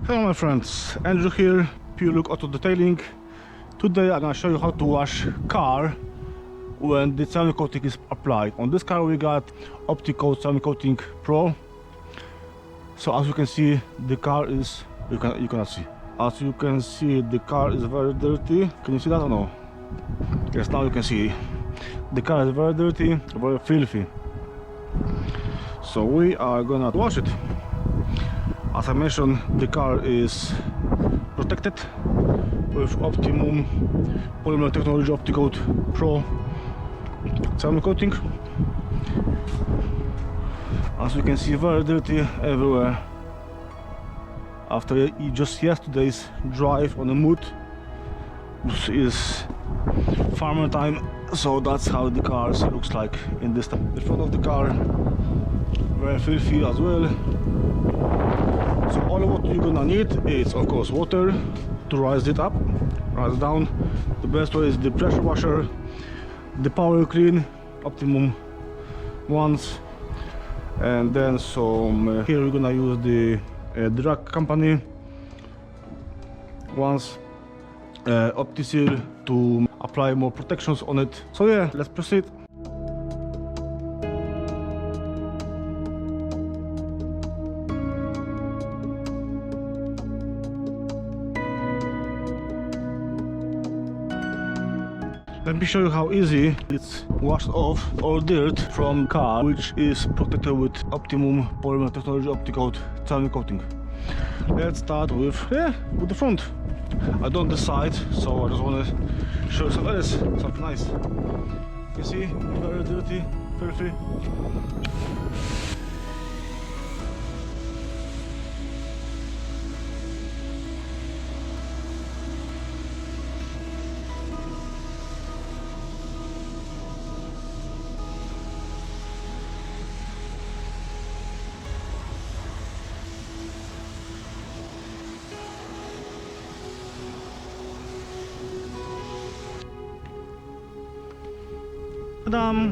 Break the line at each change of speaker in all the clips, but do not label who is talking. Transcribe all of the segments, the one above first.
Hello my friends, Andrew here, Pure Look Auto Detailing. Today I'm gonna show you how to wash car when the ceramic coating is applied. On this car we got OptiCoat Ceramic Coating Pro. So as you can see, the car is, you cannot see. As you can see, the car is very dirty. Can you see that or no? Yes, now you can see. The car is very dirty, very filthy. So we are gonna wash it. As I mentioned, the car is protected with Optimum Polymer Technology OptiCoat Pro ceramic coating. As you can see, very dirty everywhere. After just yesterday's drive on the mud, this is farmer time, so that's how the car looks like in this time. The front of the car very filthy as well. So all what you're gonna need is of course water to rise it up, rise it down. The best way is the pressure washer, the power clean, Optimum ones, and then some here we're gonna use the drag company ones, OptiSeal to apply more protections on it. So yeah, let's proceed. Let me show you how easy it's washed off all dirt from car, which is protected with Optimum Polymer Technology OptiCoat ceramic coating. Let's start with the front. I don't decide, so I just want to show you something else, something nice. You see, very dirty, filthy. Ta-da!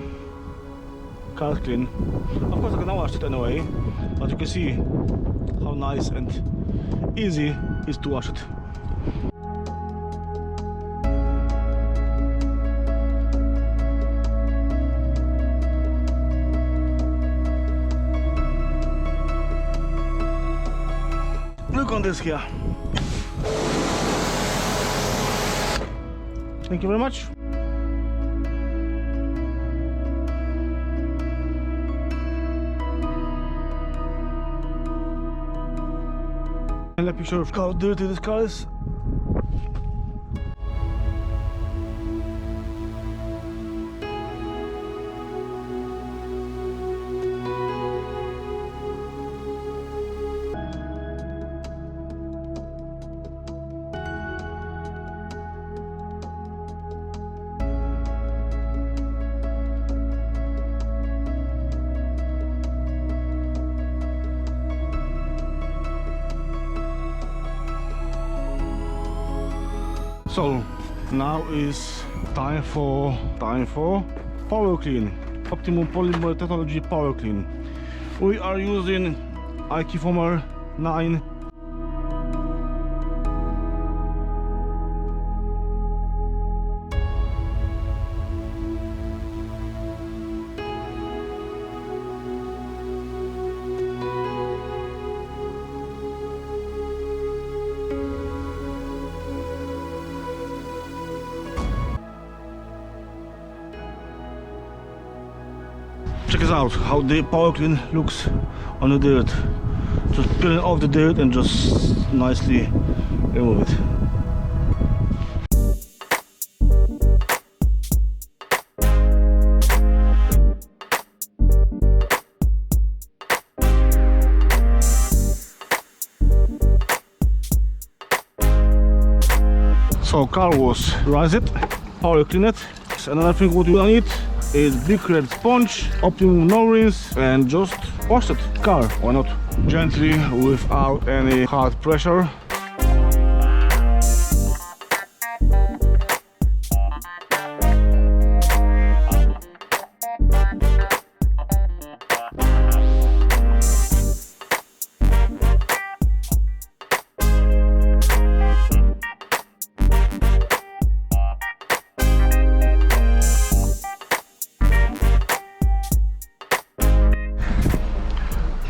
Car is clean. Of course I can wash it anyway, but you can see how nice and easy it is to wash it. Look on this here. Thank you very much. And let me show you how dirty this car is. So now is time for power clean. Optimum Polymer Technology Power Clean. We are using IQ Foamer 9. Check this out, how the power clean looks on the dirt. Just peeling off the dirt and just nicely remove it. So car wash, rise it, power clean it. Another thing what you need is big red sponge, Optimum no rinse, and just wash it. Car, why not? Gently, without any hard pressure.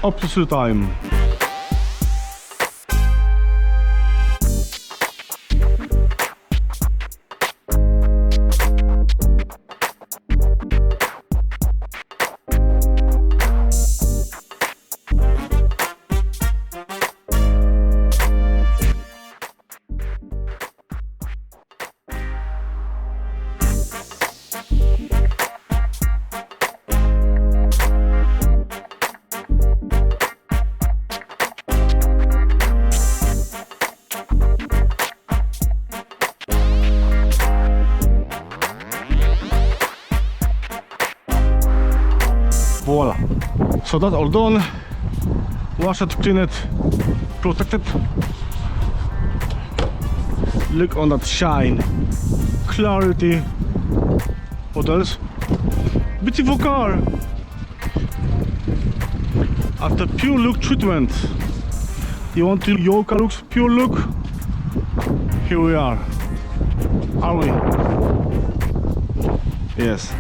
up to the time. Voila. So that's all done. Wash it, clean it, protect it. Look on that shine, clarity. What else? Beautiful car. After pure look treatment. You want to your car looks pure look? Here we are. Are we? Yes.